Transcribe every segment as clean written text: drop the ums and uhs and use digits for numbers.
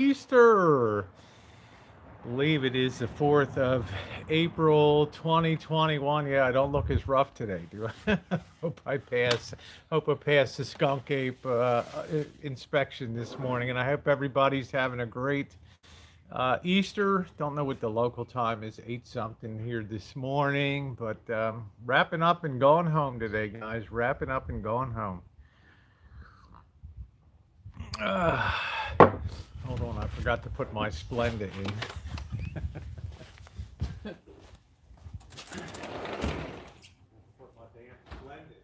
Easter. Believe it is the 4th of April 2021. Yeah, I don't look as rough today, do I? Hope I pass the skunk ape inspection this morning, and I hope everybody's having a great Easter. Don't know what the local time is, 8 something here this morning, but wrapping up and going home today, guys. Wrapping up and going home. Uh, Hold on, I forgot to put my Splenda in. Put my damn Splenda in.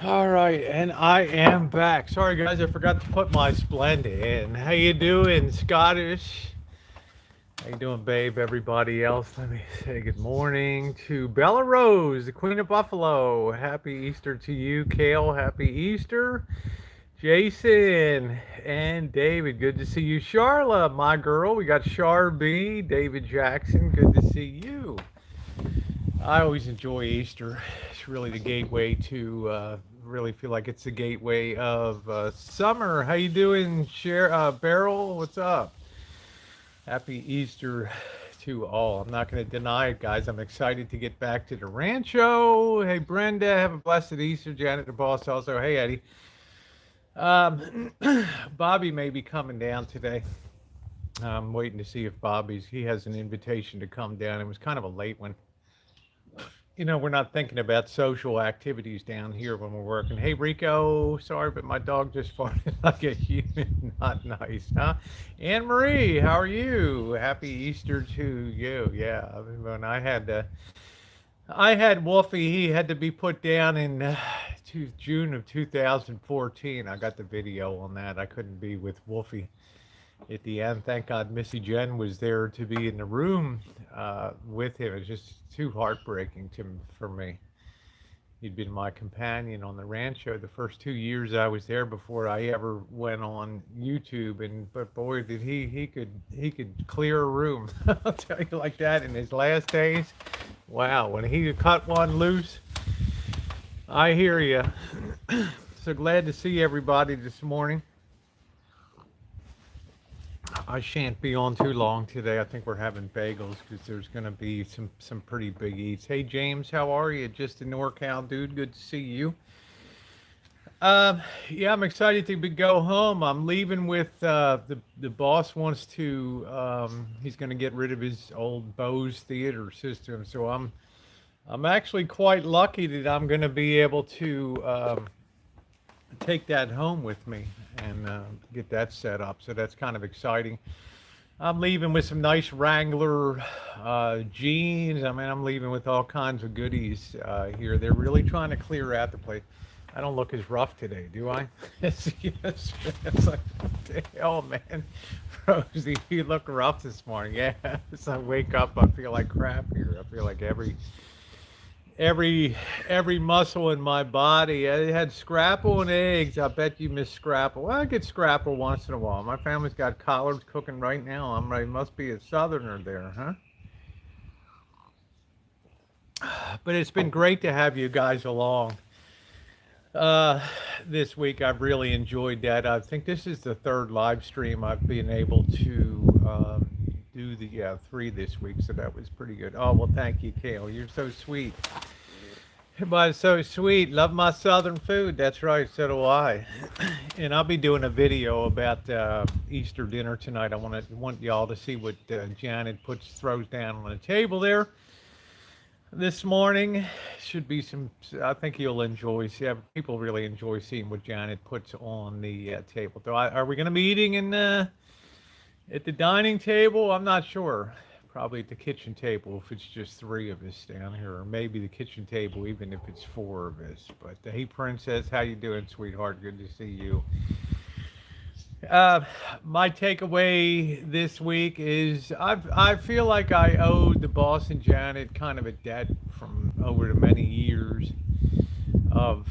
All right, and I am back. Sorry, guys, I forgot to put my Splenda in. How you doing, Scottish? How you doing, babe? Everybody else, let me say good morning to Bella Rose, the Queen of Buffalo. Happy Easter to you, Kale. Happy Easter, Jason and David. Good to see you, Charla, my girl. We got Char B, David Jackson. Good to see you. I always enjoy Easter. It's really the gateway to really feel like it's the gateway of summer. How you doing, Beryl? What's up? Happy Easter to all. I'm not going to deny it, guys. I'm excited to get back to the Rancho. Hey, Brenda, have a blessed Easter. Janet, the boss, also. Hey, Eddie. Um, Bobby may be coming down today. I'm waiting to see if he has an invitation to come down. It was kind of a late one. We're not thinking about social activities down here when we're working. Hey, Rico, sorry, but my dog just farted like a human. Not nice, huh? Anne Marie, how are you? Happy Easter to you. Yeah, when I had Wolfie. He had to be put down in June of 2014. I got the video on that. I couldn't be with Wolfie at the end. Thank God Missy Jen was there to be in the room with him. It was just too heartbreaking for me. He'd been my companion on the Rancho the first 2 years I was there before I ever went on YouTube. And but boy, did he could clear a room. I'll tell you like that in his last days. Wow, when he cut one loose, I hear you. So glad to see everybody this morning. I shan't be on too long today. I think we're having bagels because there's going to be some pretty big eats. Hey James, how are you? Just a NorCal dude. Good to see you. Yeah, I'm excited to go home. I'm leaving with the boss wants to. He's going to get rid of his old Bose theater system, so I'm actually quite lucky that I'm going to be able to take that home with me and get that set up. So that's kind of exciting. I'm leaving with some nice Wrangler jeans. I mean, I'm leaving with all kinds of goodies here. They're really trying to clear out the place. I don't look as rough today, do I? Yes, it's like, what the hell, man? Rosie, you look rough this morning. Yeah, as I wake up, I feel like crap here. I feel like every muscle in my body. I had scrapple and eggs. I bet you miss scrapple. Well, I get scrapple once in a while. My family's got collards cooking right now. I'm ready. Must be a southerner there, huh? But it's been great to have you guys along uh, this week. I've really enjoyed that. I think this is the third live stream I've been able to do. The three this week, so that was pretty good. Oh well, thank you, Kale. You're so sweet. But so sweet. Love my southern food. That's right. So do I. And I'll be doing a video about Easter dinner tonight. I want y'all to see what Janet throws down on the table there this morning. Should be some. I think you'll enjoy. See, people really enjoy seeing what Janet puts on the table. So, are we going to be eating in at the dining table? I'm not sure. Probably at the kitchen table if it's just three of us down here, or maybe the kitchen table even if it's four of us. But hey, Princess, how you doing, sweetheart? Good to see you. Uh, my takeaway this week is I feel like I owe the boss and Janet kind of a debt from over the many years of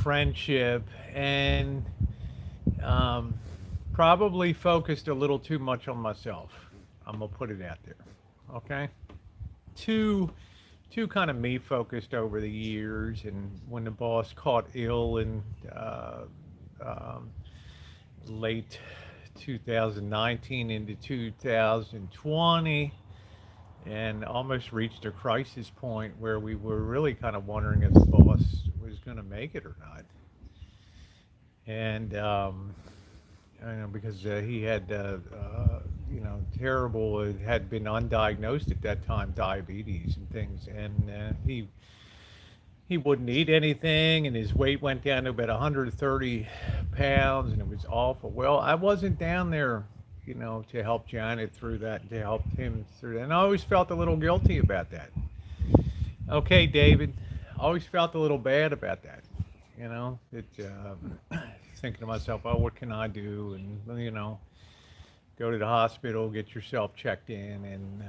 friendship, and um, probably focused a little too much on myself. I'm gonna put it out there. Okay, too too kind of me focused over the years, and when the boss caught ill in uh, um, late 2019 into 2020, and almost reached a crisis point where we were really kind of wondering if the boss was going to make it or not. And I know because he had, terrible, it had been undiagnosed at that time, diabetes and things, and he wouldn't eat anything, and his weight went down to about 130 pounds, and it was awful. Well, I wasn't down there, to help Janet through that, and to help him through that. And I always felt a little guilty about that. Okay, David, I always felt a little bad about that. Thinking to myself, oh, what can I do? And, go to the hospital, get yourself checked in, and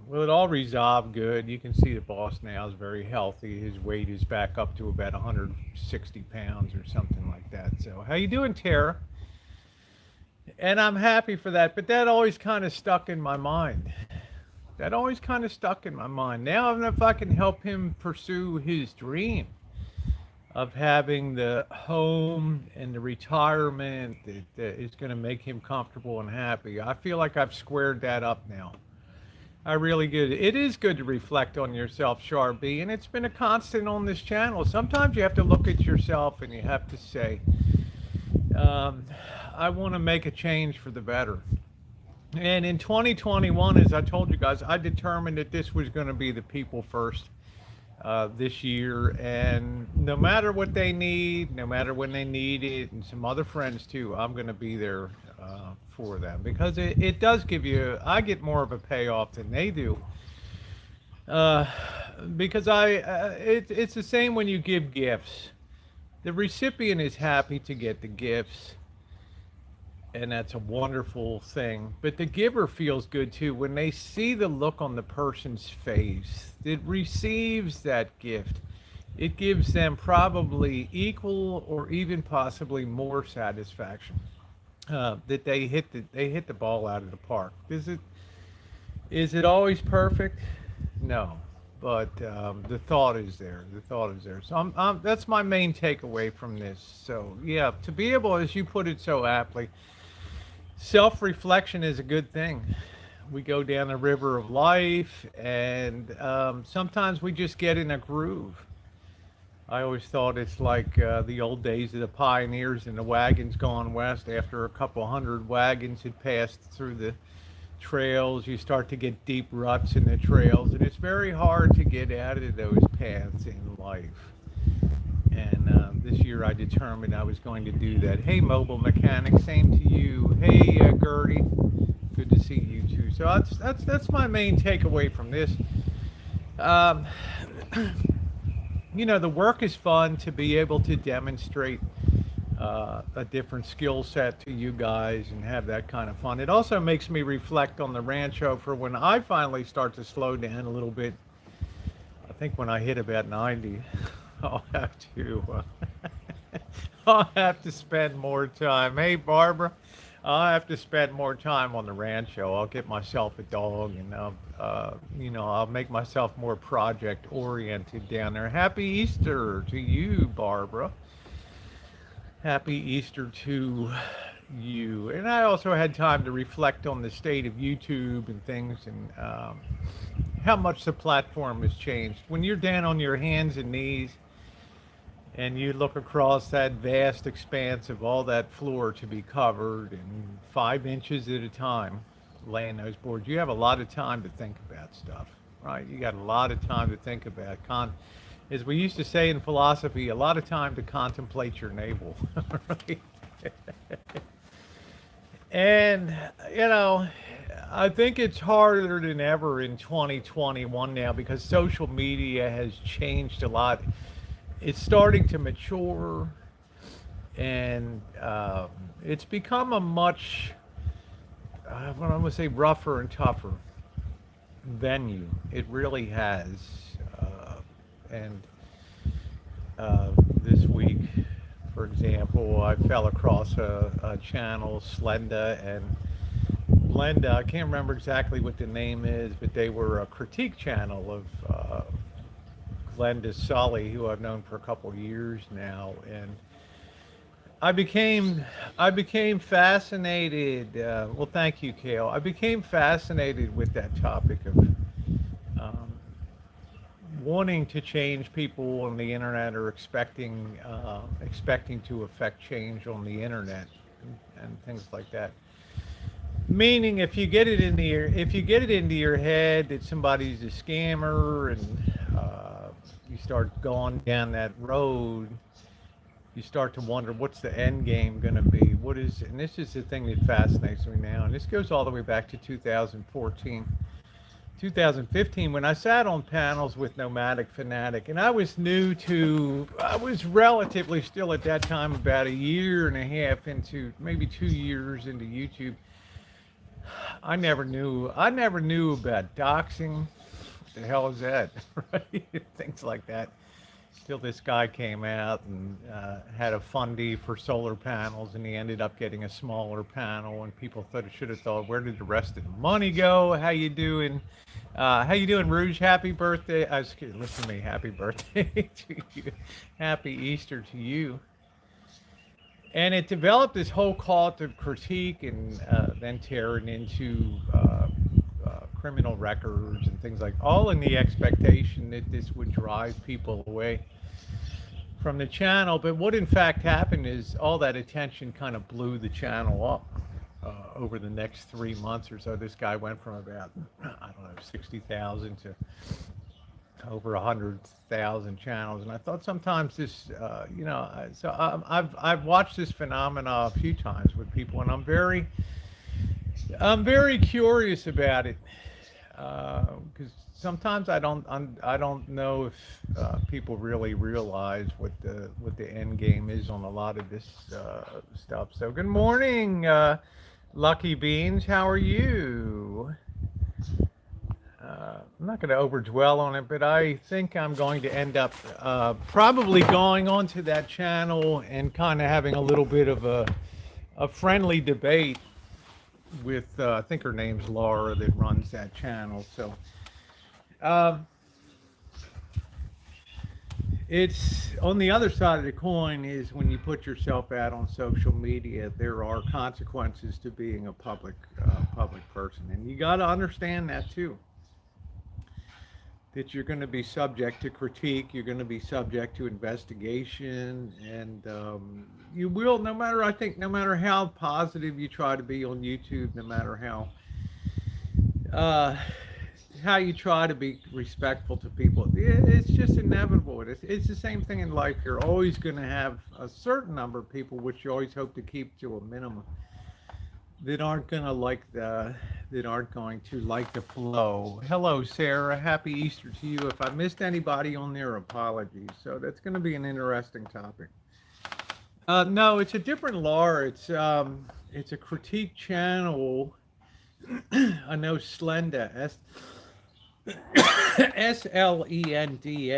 well, it all resolved good. You can see the boss now is very healthy. His weight is back up to about 160 pounds or something like that. So, how you doing, Tara? And I'm happy for that. But that always kind of stuck in my mind. That always kind of stuck in my mind. Now, I don't know if I can help him pursue his dream of having the home and the retirement that is going to make him comfortable and happy. I feel like I've squared that up now. I really good. It is good to reflect on yourself, Sharpie, and it's been a constant on this channel. Sometimes you have to look at yourself and you have to say, um, I want to make a change for the better. And in 2021, as I told you guys, I determined that this was going to be the people first this year, and no matter what they need, no matter when they need it, and some other friends too, I'm going to be there for them, because it does give you, I get more of a payoff than they do, uh, because it's the same when you give gifts. The recipient is happy to get the gifts, and that's a wonderful thing. But the giver feels good too when they see the look on the person's face that receives that gift. It gives them probably equal or even possibly more satisfaction that they hit the ball out of the park. Is it always perfect? No, but the thought is there. The thought is there. So that's my main takeaway from this. So yeah, to be able, as you put it so aptly, self-reflection is a good thing. We go down the river of life, and sometimes we just get in a groove. I always thought it's like the old days of the pioneers and the wagons going west. After a couple hundred wagons had passed through the trails, you start to get deep ruts in the trails, and it's very hard to get out of those paths in life. And this year I determined I was going to do that. Hey, mobile mechanic, same to you. Hey, Gertie, good to see you too. So that's my main takeaway from this. Um, the work is fun to be able to demonstrate a different skill set to you guys and have that kind of fun. It also makes me reflect on the Rancho for when I finally start to slow down a little bit. I think when I hit about 90, I'll have to I'll have to spend more time. Hey, Barbara, I'll have to spend more time on the Rancho. I'll get myself a dog, and I'll make myself more project oriented down there. Happy Easter to you, Barbara. Happy Easter to you. And I also had time to reflect on the state of YouTube and things, and how much the platform has changed. When you're down on your hands and knees and you look across that vast expanse of all that floor to be covered, and 5 inches at a time, laying those boards, you have a lot of time to think about stuff, right? You got a lot of time to think about, as we used to say in philosophy, a lot of time to contemplate your navel, right? And, I think it's harder than ever in 2021 now, because social media has changed a lot. It's starting to mature, and it's become a much, what I'm going to say, rougher and tougher venue. It really has. And uh, this week, for example, I fell across a channel, Slenda and Blenda. I can't remember exactly what the name is, but they were a critique channel of Glenda Sully, who I've known for a couple years now, and I became I became fascinated. Well, thank you, Kale. I became fascinated with that topic of um, wanting to change people on the internet, or expecting to affect change on the internet, and things like that. Meaning, if you get it into your head that somebody's a scammer, and you start going down that road, you start to wonder what's the end game going to be. And this is the thing that fascinates me now, and this goes all the way back to 2014, 2015, when I sat on panels with Nomadic Fanatic, and I was relatively still at that time about a year and a half into, maybe 2 years into YouTube. I never knew about doxing. What the hell is that? Right? Things like that. Till this guy came out and had a fundy for solar panels, and he ended up getting a smaller panel. And people should have thought, where did the rest of the money go? How you doing? How you doing, Rouge? Happy birthday! Listen to me. Happy birthday to you. Happy Easter to you. And it developed this whole cult of critique, and then tearing into criminal records and things like, all in the expectation that this would drive people away from the channel. But what in fact happened is all that attention kind of blew the channel up. Over the next 3 months or so, this guy went from about, I don't know, 60,000 to over 100,000 channels. And I thought sometimes this, I've watched this phenomena a few times with people, and I'm very curious about it, because sometimes I don't know if people really realize what the end game is on a lot of this stuff. So good morning, Lucky Beans. How are you? I'm not going to overdwell on it, but I think I'm going to end up probably going onto that channel and kind of having a little bit of a friendly debate with, I think her name's Laura, that runs that channel. So um, it's on the other side of the coin is when you put yourself out on social media, there are consequences to being a public person, and you got to understand that too. That you're going to be subject to critique, you're going to be subject to investigation, and you will, no matter how positive you try to be on YouTube, no matter uh, how you try to be respectful to people, it's just inevitable. It's the same thing in life. You're always going to have a certain number of people, which you always hope to keep to a minimum, that aren't going to like the flow. Hello, Sarah. Happy Easter to you. If I missed anybody on there, apologies. So that's going to be an interesting topic. No, it's a different Laura. It's a critique channel. I know Slenda, Slenda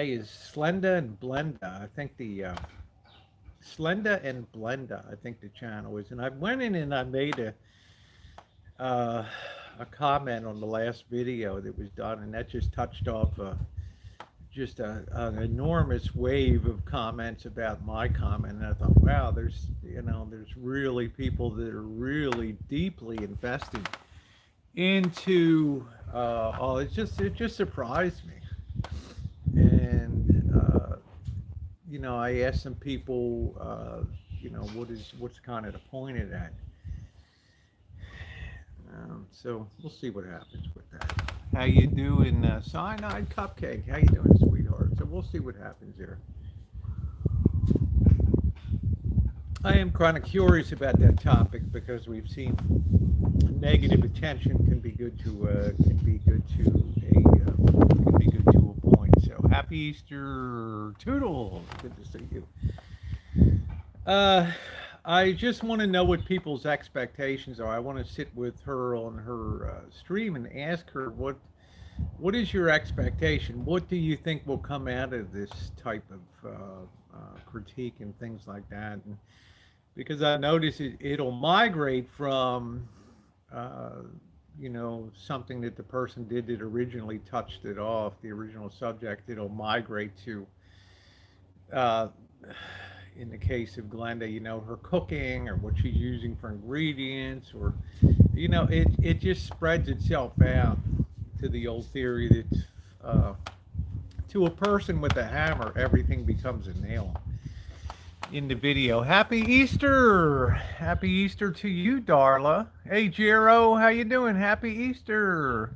is Slenda and Blenda. I think the Slenda and Blenda, I think the channel is. And I went in and I made a comment on the last video that was done, and that just touched off an enormous wave of comments about my comment. And I thought, wow, there's really people that are really deeply invested into all. It just surprised me. And I asked some people, what's kind of the point of that. So we'll see what happens with that. How you doing, Cyanide Cupcake? How you doing, sweetheart? So we'll see what happens there. I am kind of curious about that topic because we've seen negative attention can be good to a point. So happy Easter, Toodles. Good to see you. I just want to know what people's expectations are. I want to sit with her on her stream and ask her What is your expectation? What do you think will come out of this type of critique and things like that? And because I notice it'll migrate from, uh, something that the person did that originally touched it off, the original subject. It'll migrate to, uh, in the case of Glenda, her cooking or what she's using for ingredients, or, it just spreads itself out to the old theory that, uh, to a person with a hammer, everything becomes a nail. In the video, happy Easter! Happy Easter to you, Darla. Hey, Jero, how you doing? Happy Easter!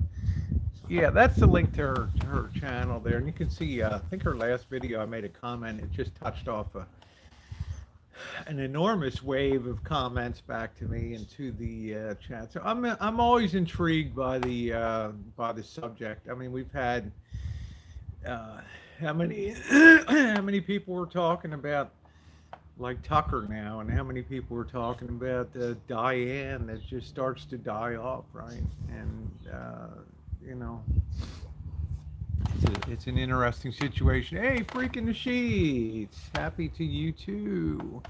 Yeah, that's the link to her channel there, and you can see. I think her last video, I made a comment. It just touched off an enormous wave of comments back to me and to the chat. So I'm always intrigued by the subject. I mean, we've had how many how many people were talking about like Tucker now, and how many people were talking about Diane that just starts to die off, right? And you know, it's an interesting situation. Hey, freaking the sheets! Happy to you too.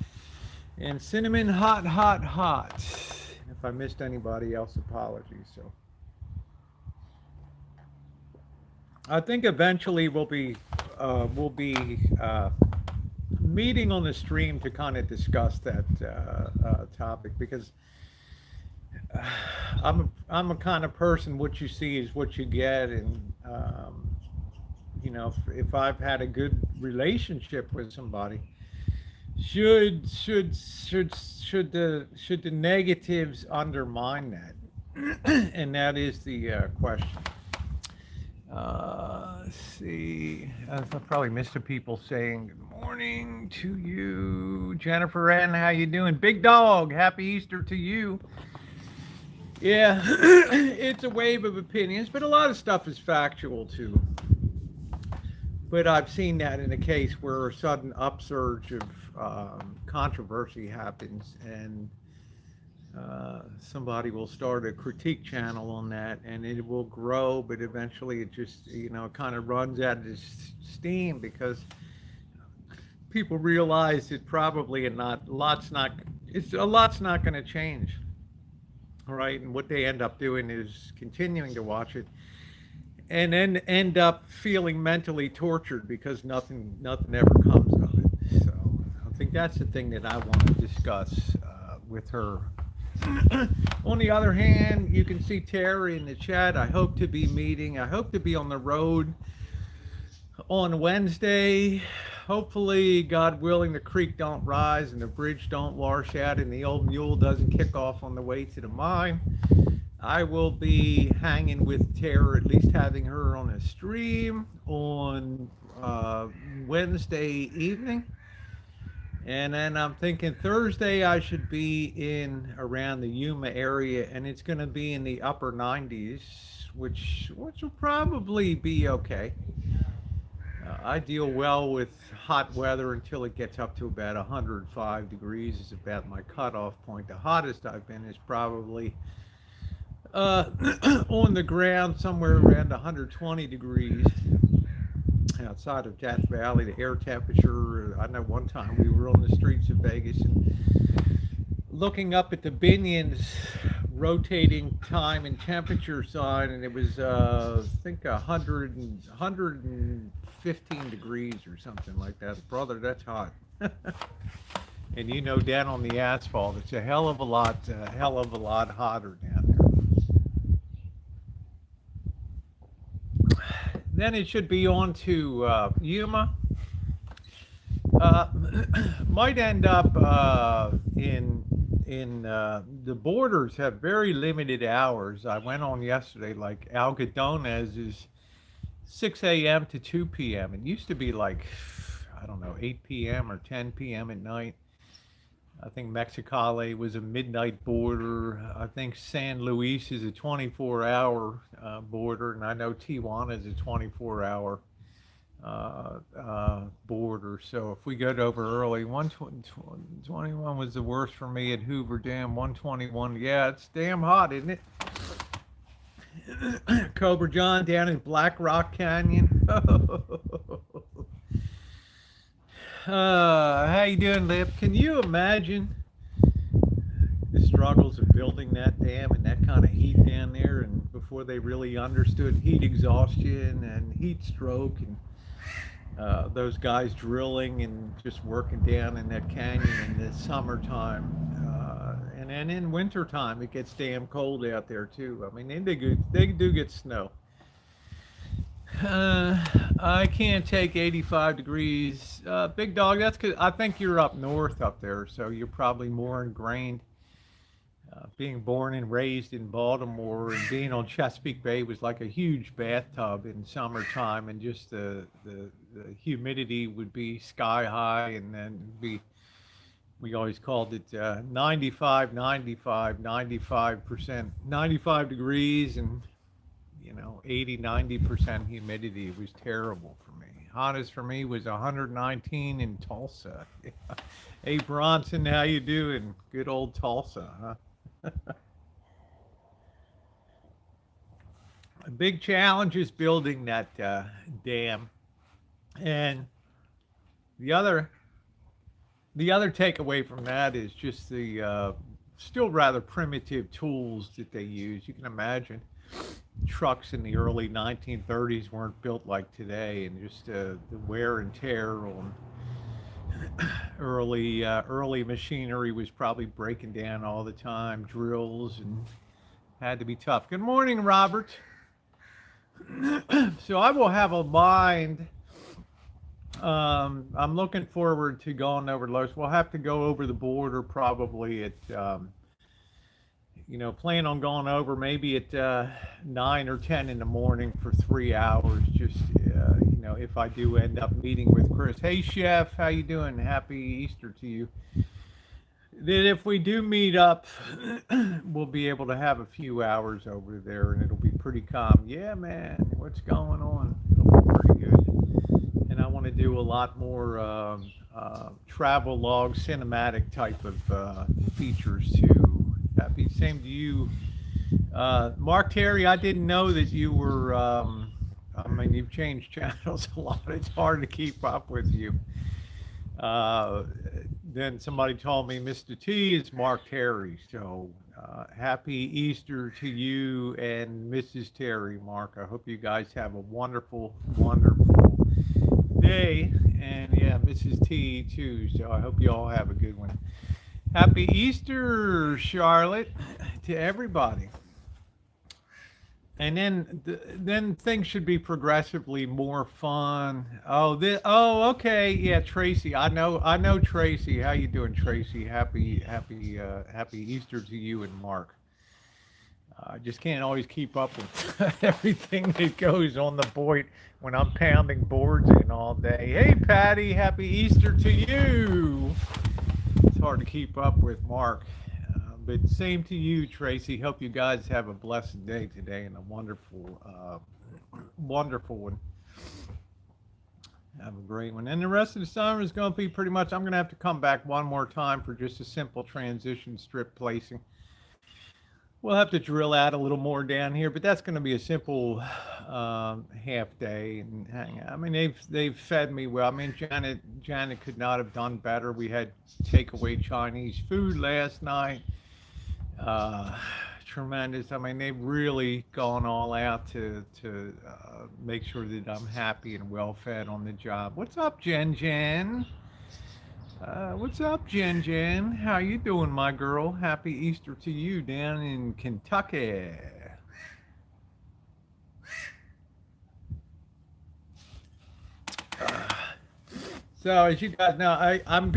And cinnamon hot, hot, hot. If I missed anybody else, apologies. So I think eventually we'll be meeting on the stream to kind of discuss that topic, because I'm a kind of person. What you see is what you get, and if I've had a good relationship with somebody, should the negatives undermine that? And that is the question. Let's see. I probably missed the people saying good morning to you, Jennifer Ann. How you doing, Big Dog? Happy Easter to you. Yeah, it's a wave of opinions, but a lot of stuff is factual too. But I've seen that in a case where a sudden upsurge of controversy happens, and somebody will start a critique channel on that, and it will grow, but eventually it just, kind of runs out of steam, because people realize that probably a lot's not going to change, right? And what they end up doing is continuing to watch it, and then end up feeling mentally tortured because nothing ever comes of it. So I think that's the thing that I want to discuss with her. On the other hand, you can see Terry in the chat. I hope to be on the road on Wednesday. Hopefully, God willing, the creek don't rise and the bridge don't wash out and the old mule doesn't kick off on the way to the mine. I will be hanging with Tara, at least having her on a stream on Wednesday evening. And then I'm thinking Thursday I should be in around the Yuma area, and it's going to be in the upper 90s, which will probably be okay. I deal well with hot weather until it gets up to about 105 degrees is about my cutoff point. The hottest I've been is probably on the ground somewhere around 120 degrees. Outside of Death Valley, the air temperature, I know one time we were on the streets of Vegas and looking up at the Binion's rotating time and temperature sign, and it was, I think, 115 degrees or something like that. Brother, that's hot. And down on the asphalt, it's a hell of a lot hotter down there. Then it should be on to Yuma. Might end up in the borders have very limited hours. I went on yesterday, like Algodones is 6 a.m. to 2 p.m. It used to be like, I don't know, 8 p.m. or 10 p.m. at night. I think Mexicali was a midnight border. I think San Luis is a 24-hour border, and I know Tijuana is a 24-hour border. So if we got over early, 121 was the worst for me at Hoover Dam. 121, yeah, it's damn hot, isn't it? Cobra John down in Black Rock Canyon. How you doing, Lip? Can you imagine the struggles of building that dam and that kind of heat down there, and before they really understood heat exhaustion and heat stroke, and those guys drilling and just working down in that canyon in the summertime. And then in wintertime, it gets damn cold out there too. I mean, they do get snow. Uh, I can't take 85 degrees. Big dog, that's because I think you're up north up there, so you're probably more ingrained. Being born and raised in Baltimore and being on Chesapeake Bay was like a huge bathtub in summertime, and just the humidity would be sky high, and then be we always called it 95, 95, 95%, 95 degrees, and 80, 90% humidity. It was terrible for me. Hottest for me was 119 in Tulsa. Hey Bronson, how you doing? Good old Tulsa, huh? A big challenge is building that dam, and the other the other takeaway from that is just the still rather primitive tools that they use. You can imagine trucks in the early 1930s weren't built like today, and just the wear and tear on early machinery was probably breaking down all the time. Drills and had to be tough. Good morning, Robert. So I will have a mind. I'm looking forward to going over Los. We'll have to go over the border probably at, plan on going over maybe at 9 or 10 in the morning for 3 hours. Just, if I do end up meeting with Chris. Hey, Chef, how you doing? Happy Easter to you. That if we do meet up, we'll be able to have a few hours over there, and it'll be pretty calm. Yeah, man, what's going on? It'll be pretty good. And I want to do a lot more travel log, cinematic type of features too. Happy same to you, Mark Terry. I didn't know that you were. I mean, you've changed channels a lot. It's hard to keep up with you. Uh, then somebody told me Mr. T is Mark Terry. So happy Easter to you and Mrs. Terry, Mark. I hope you guys have a wonderful, wonderful day. And yeah, Mrs. T too. So I hope you all have a good one. Happy Easter, Charlotte, to everybody. And then things should be progressively more fun. Okay, yeah, Tracy. I know Tracy. How you doing, Tracy? Happy Easter to you and Mark. I just can't always keep up with everything that goes on the board when I'm pounding boards in all day. Hey, Patty, happy Easter to you. It's hard to keep up with Mark. But same to you, Tracy. Hope you guys have a blessed day today and a wonderful, wonderful one. Have a great one. And the rest of the summer is going to be pretty much, I'm going to have to come back one more time for just a simple transition strip placing. We'll have to drill out a little more down here, but that's going to be a simple half day and hang out. I mean, they've fed me well. I mean, Janet could not have done better. We had takeaway Chinese food last night. Uh, Tremendous. I mean, they've really gone all out to make sure that I'm happy and well fed on the job. What's up, Jen Jen? What's up, Jen Jen? How you doing, my girl? Happy Easter to you down in Kentucky. So as you guys know, I'm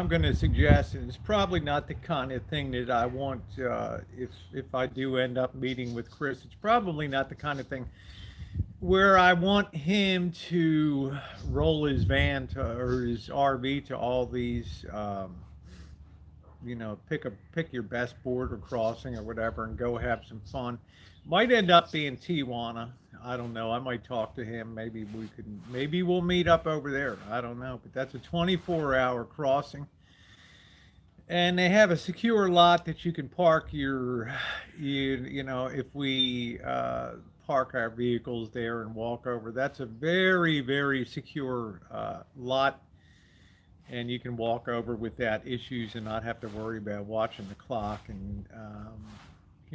gonna suggest, and it's probably not the kind of thing that I want. If I do end up meeting with Chris, it's probably not the kind of thing where I want him to roll his van to or his RV to all these, pick your best border crossing or whatever and go have some fun. Might end up being Tijuana. I don't know. I might talk to him. Maybe we'll meet up over there. I don't know. But that's a 24-hour crossing. and they have a secure lot that you can park if we park our vehicles there and walk over. That's a very, very secure lot, and you can walk over without issues and not have to worry about watching the clock. And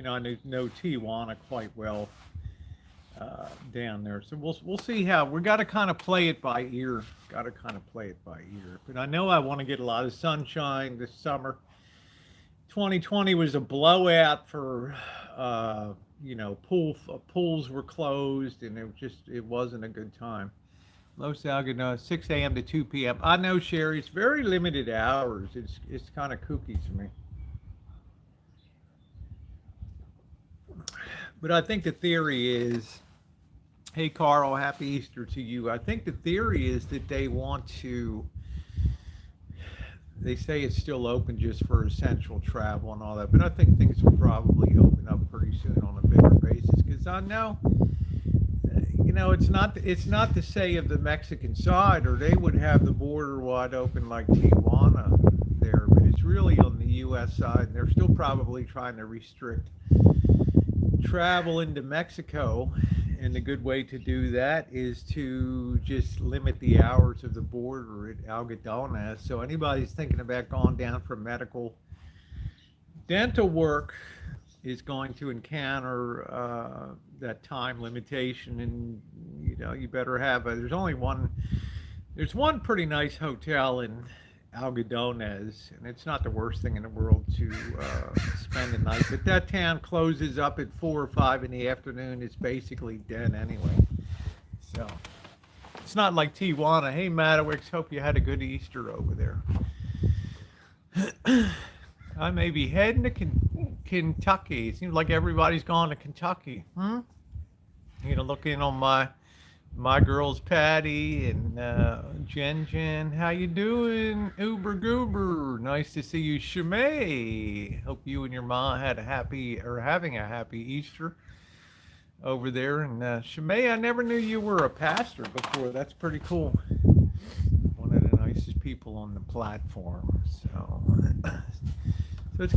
I know Tijuana quite well down there, so we'll see how we got to kind of play it by ear. Got to kind of play it by ear. But I know I want to get a lot of sunshine this summer. 2020 was a blowout for pools were closed, and it wasn't a good time. Los Algodones, 6 a.m. to 2 p.m. I know, Sherry, it's very limited hours. It's kind of kooky to me. But I think the theory is, hey, Carl, happy Easter to you. I think the theory is that they say it's still open just for essential travel and all that, but I think things will probably open up pretty soon on a bigger basis, because I know, it's not to say of the Mexican side, or they would have the border wide open like Tijuana there, but it's really on the U.S. side, and they're still probably trying to restrict travel into Mexico. And the good way to do that is to just limit the hours of the border at Algodones. So anybody's thinking about going down for medical dental work is going to encounter that time limitation, and you better have there's one pretty nice hotel in Algodones, and it's not the worst thing in the world to spend the night. But that town closes up at 4 or 5 in the afternoon. It's basically dead anyway. So it's not like Tijuana. Hey, Madowicks, hope you had a good Easter over there. I may be heading to Kentucky. It seems like everybody's gone to Kentucky. Looking on my girls Patty and Jen. How you doing, Uber Goober? Nice to see you, Shimei. Hope you and your mom having a happy Easter over there. And Shimei, I never knew you were a pastor before. That's pretty cool. One of the nicest people on the platform. So it's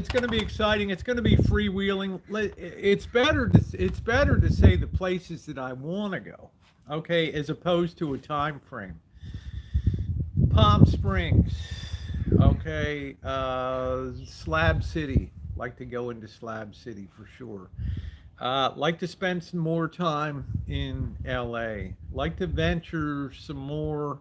gonna be exciting. It's gonna be freewheeling. It's better to say the places that I want to go, okay, as opposed to a time frame. Palm Springs, okay, Slab City. Like to go into Slab City for sure. Like to spend some more time in LA. Like to venture some more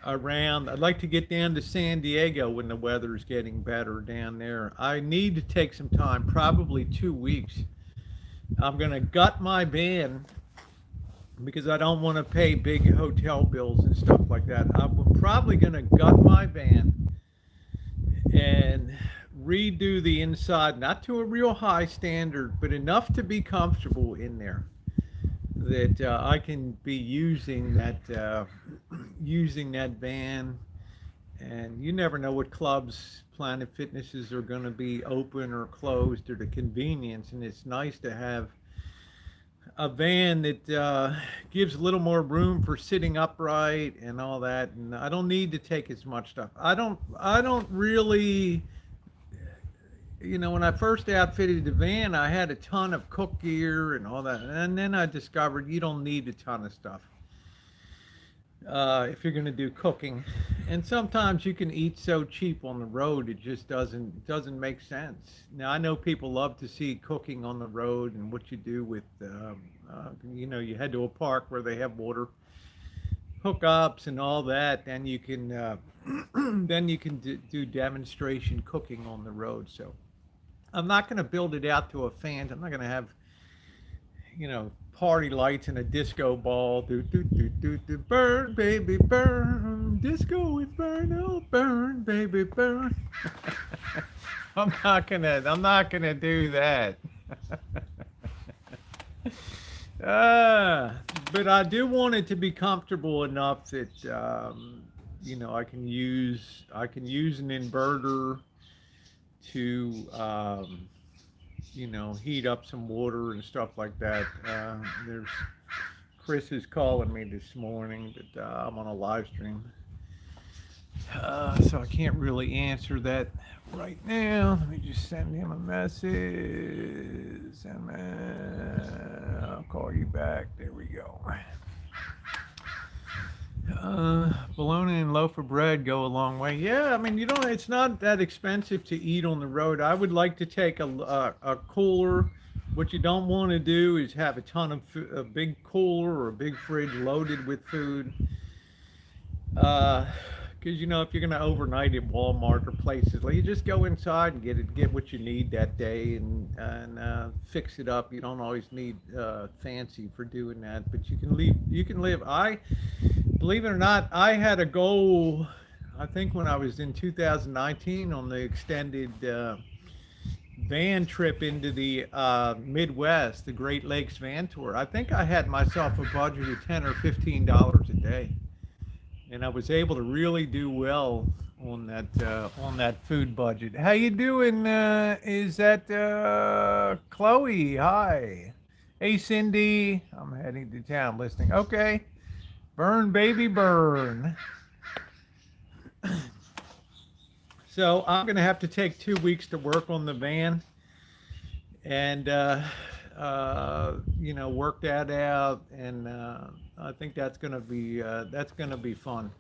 around. I'd like to get down to San Diego when the weather's getting better down there. I need to take some time, probably 2 weeks. I'm going to gut my van because I don't want to pay big hotel bills and stuff like that. I'm probably going to gut my van and redo the inside, not to a real high standard, but enough to be comfortable in there that I can be using that van. And you never know what clubs, Planet Fitnesses are going to be open or closed, or the convenience. And it's nice to have a van that gives a little more room for sitting upright and all that. And I don't need to take as much stuff. I don't really. When I first outfitted the van, I had a ton of cook gear and all that. And then I discovered you don't need a ton of stuff if you're going to do cooking. And sometimes you can eat so cheap on the road, it just doesn't make sense. Now, I know people love to see cooking on the road and what you do with, you head to a park where they have water hookups and all that. Then you can do demonstration cooking on the road. So I'm not going to build it out to a fan. I'm not going to have, party lights and a disco ball. Do, do, do, do, do. Burn, baby, burn. Disco inferno. Burn, baby, burn. I'm not gonna do that. But I do want it to be comfortable enough that I can use an inverter to heat up some water and stuff like that. There's Chris is calling me this morning, but I'm on a live stream. So I can't really answer that right now. Let me just send him a message. I'll call you back. There we go. Bologna and loaf of bread go a long way. Yeah, I mean, you don't. It's not that expensive to eat on the road. I would like to take a cooler. What you don't want to do is have a big cooler or a big fridge loaded with food. Because if you're gonna overnight at Walmart or places, like you just go inside and get what you need that day and fix it up. You don't always need fancy for doing that, but you can live. I Believe it or not, I had a goal. I think when I was in 2019 on the extended van trip into the Midwest, the Great Lakes van tour. I think I had myself a budget of $10 or $15 a day, and I was able to really do well on that food budget. How you doing? Is that Chloe? Hi. Hey Cindy, I'm heading to town listening. Okay, burn baby burn. So I'm gonna have to take 2 weeks to work on the van, and work that out, and I think that's gonna be fun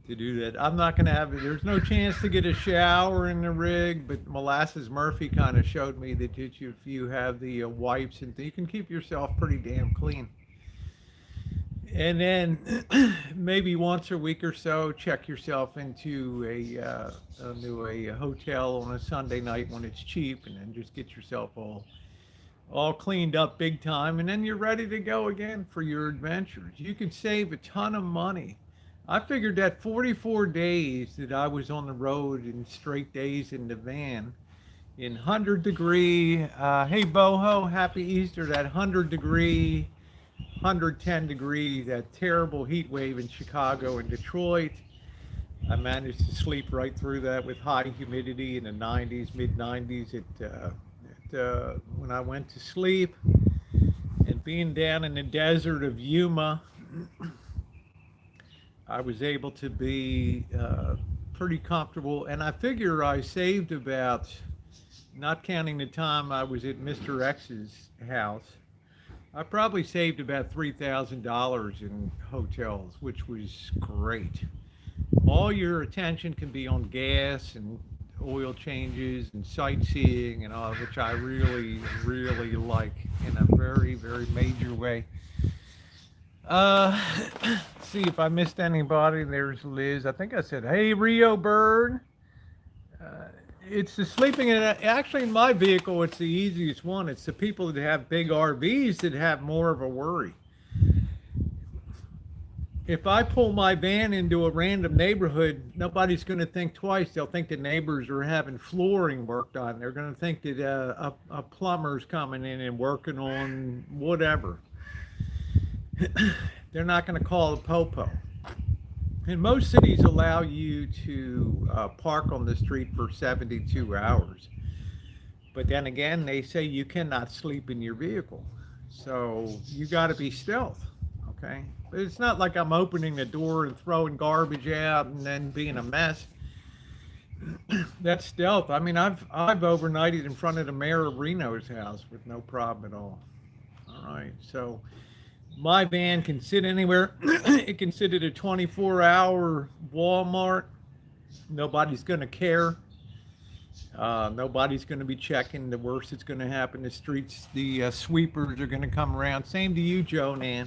to do that. I'm not gonna have There's no chance to get a shower in the rig, but Molasses Murphy kind of showed me that if you have the wipes and you can keep yourself pretty damn clean. And then maybe once a week or so, check yourself into a hotel on a Sunday night when it's cheap, and then just get yourself all cleaned up big time, and then you're ready to go again for your adventures. You can save a ton of money. I figured that 44 days that I was on the road in straight days in the van, in 100-degree, hey Boho, happy Easter, that 100-degree, 110-degree, that terrible heat wave in Chicago and Detroit. I managed to sleep right through that with high humidity in the 90s, mid 90s when I went to sleep. And being down in the desert of Yuma, I was able to be pretty comfortable. And I figure I saved about, not counting the time I was at Mr. X's house, I probably saved about $3,000 in hotels, which was great. All your attention can be on gas and oil changes and sightseeing and all, which I really, really like in a very, very major way. Uh, see if I missed anybody. There's Liz. I think I said, hey, Rio Bird. Uh, it's the sleeping, and actually in my vehicle, it's the easiest one. It's the people that have big RVs that have more of a worry. If I pull my van into a random neighborhood, nobody's going to think twice. They'll think the neighbors are having flooring work done. They're going to think that a plumber's coming in and working on whatever. They're not going to call a popo. And most cities allow you to park on the street for 72 hours. But then again, they say you cannot sleep in your vehicle. So you got to be stealth, okay? But it's not like I'm opening the door and throwing garbage out and then being a mess. That's stealth. I mean, I've overnighted in front of the mayor of Reno's house with no problem at all. All right, so my van can sit anywhere. It can sit at a 24-hour Walmart. Nobody's going to care. Nobody's going to be checking. The worst that's going to happen, the streets, the sweepers are going to come around. Same to you, Joe Nan.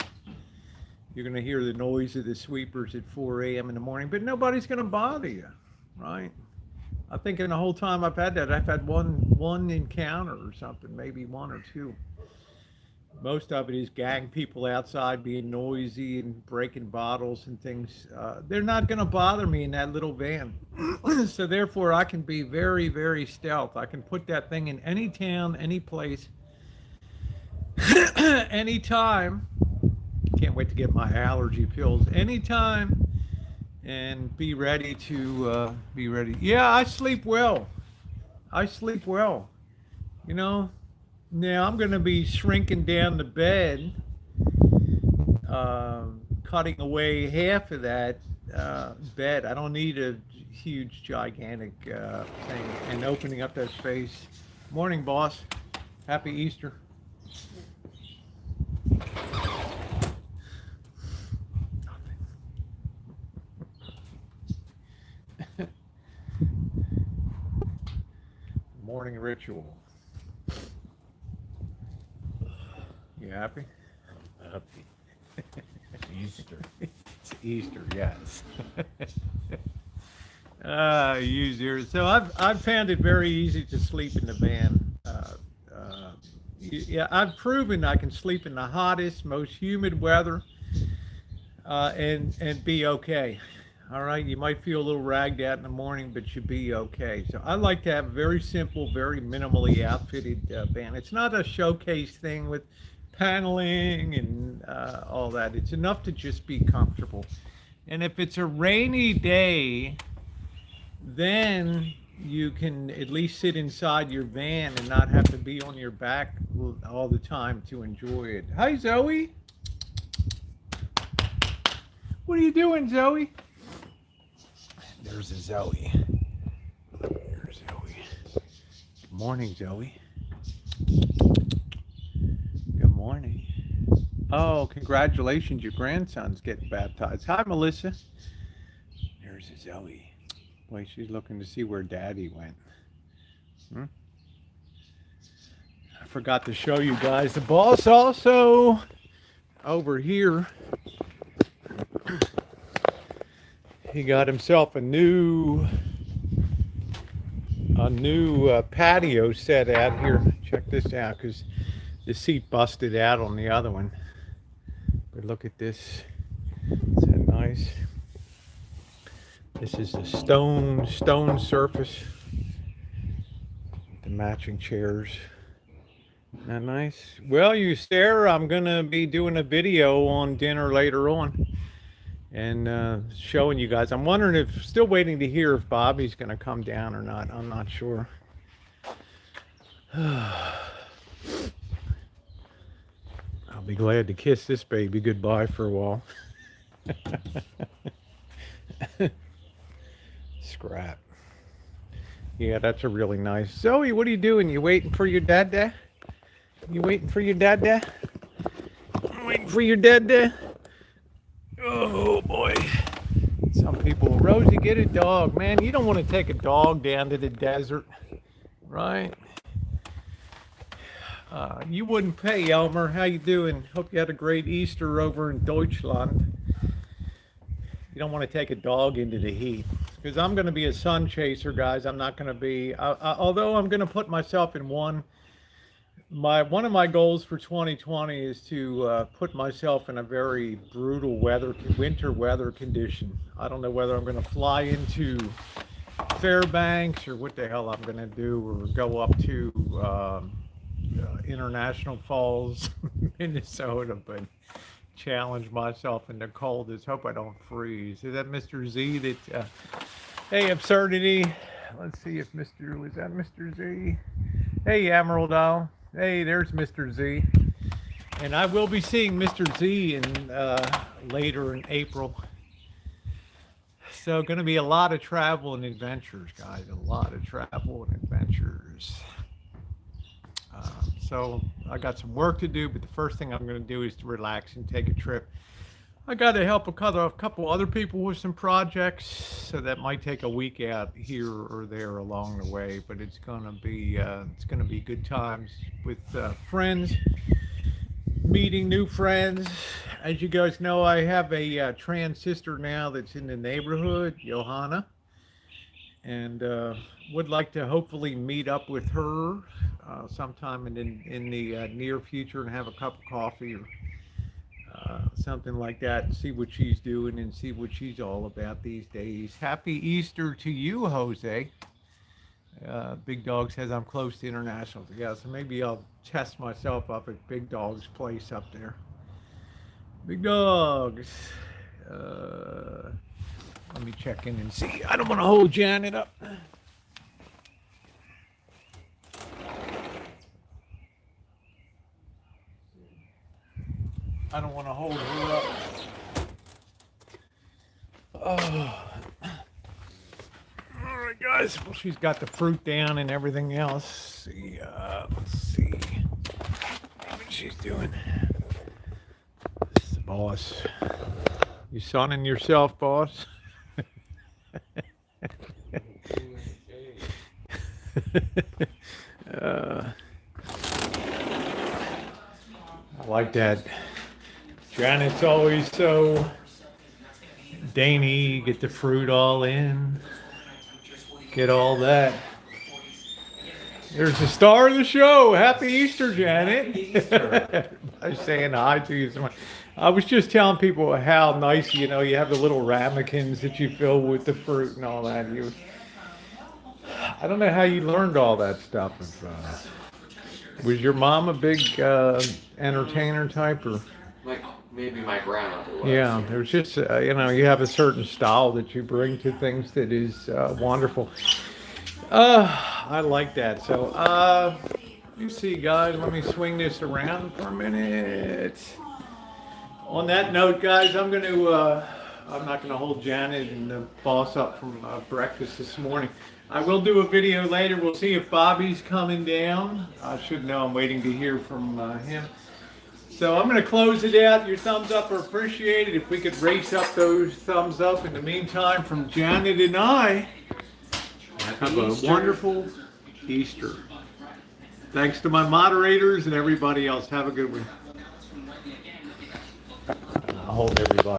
You're going to hear the noise of the sweepers at 4 a.m. in the morning, but nobody's going to bother you, right? I think in the whole time I've had that, I've had one encounter or something, maybe one or two. Most of it is gang people outside being noisy and breaking bottles and things. They're not going to bother me in that little van. So therefore, I can be very, very stealth. I can put that thing in any town, any place, anytime. Can't wait to get my allergy pills anytime and be ready to be ready. Yeah, I sleep well. I sleep well. You know, now I'm going to be shrinking down the bed, cutting away half of that bed. I don't need a huge, gigantic thing. And opening up that space. Morning, boss. Happy Easter. Morning ritual. You happy? Happy. It's Easter. It's Easter, yes. Easier. So I've found it very easy to sleep in the van. Yeah, I've proven I can sleep in the hottest, most humid weather, and be okay. All right, you might feel a little ragged out in the morning, but you'll be okay. So I like to have a very simple, very minimally outfitted van. It's not a showcase thing with paneling and all that. It's enough to just be comfortable. And if it's a rainy day, then you can at least sit inside your van and not have to be on your back all the time to enjoy it. Hi, Zoe. What are you doing, Zoe? There's a Zoe. There's Zoe. Good morning, Zoe. Good morning. Oh, congratulations. Your grandson's getting baptized. Hi, Melissa. There's a Zoe. Boy, she's looking to see where Daddy went. Hmm? I forgot to show you guys. The boss also over here. He got himself a new patio set out here. Check this out, because the seat busted out on the other one. But look at this. Is that nice? This is the stone surface. The matching chairs. Isn't that nice? Well, you stare. I'm gonna be doing a video on dinner later on, and showing you guys. I'm wondering if, still waiting to hear if Bobby's gonna come down or not. I'm not sure. I'll be glad to kiss this baby goodbye for a while. Scrap. Yeah, that's a really nice. Zoe, what are you doing? You waiting for your dad? You waiting for your dad? Waiting for your dad? Oh boy. Some people, Rosie, get a dog. Man, you don't want to take a dog down to the desert, right? You wouldn't pay, Elmer. How you doing? Hope you had a great Easter over in Deutschland. You don't want to take a dog into the heat, because I'm going to be a sun chaser, guys. I'm not going to be, although I'm going to put myself in one of my goals for 2020 is to put myself in a very brutal winter weather condition. I don't know whether I'm going to fly into Fairbanks or what the hell I'm going to do, or go up to International Falls, Minnesota, but challenge myself in the coldest. Hope I don't freeze. Is that Mr. Z that, hey, Absurdity. Let's see if was that Mr. Z? Hey, Emerald Owl. Hey, there's Mr. Z. And I will be seeing Mr. Z later in April. So going to be a lot of travel and adventures, guys. A lot of travel and adventures. So I got some work to do, but the first thing I'm going to do is to relax and take a trip. I got to help a couple other people with some projects, so that might take a week out here or there along the way. But it's going to be good times with friends, meeting new friends. As you guys know, I have a trans sister now that's in the neighborhood, Johanna, and would like to hopefully meet up with her sometime in the near future and have a cup of coffee or something like that, and see what she's doing and see what she's all about these days. Happy Easter to you, Jose. Big Dog says I'm close to international. Yeah, so maybe I'll test myself up at Big Dog's place up there. Big Dogs. Let me check in and see. I don't want to hold Janet up. I don't want to hold her up. Oh. All right, guys. Well, she's got the fruit down and everything else. Let's see what she's doing. This is the boss. You sunning yourself, boss? I like that. Janet's always so dainty. Get the fruit all in. Get all that. There's the star of the show. Happy Easter, Janet. Easter. I was saying hi to you. I was just telling people how nice, you have the little ramekins that you fill with the fruit and all that. I don't know how you learned all that stuff. Was your mom a big entertainer type, or? Like maybe my grandmother was. Yeah, there's just you have a certain style that you bring to things that is wonderful. I like that. So, let me see, guys. Let me swing this around for a minute. On that note, guys, I'm not gonna hold Janet and the boss up from breakfast this morning. I will do a video later. We'll see if Bobby's coming down. I should know. I'm waiting to hear from him. So I'm going to close it out. Your thumbs up are appreciated. If we could race up those thumbs up in the meantime from Janet and I. Have a wonderful Easter. Thanks to my moderators and everybody else. Have a good one. I'll hold everybody.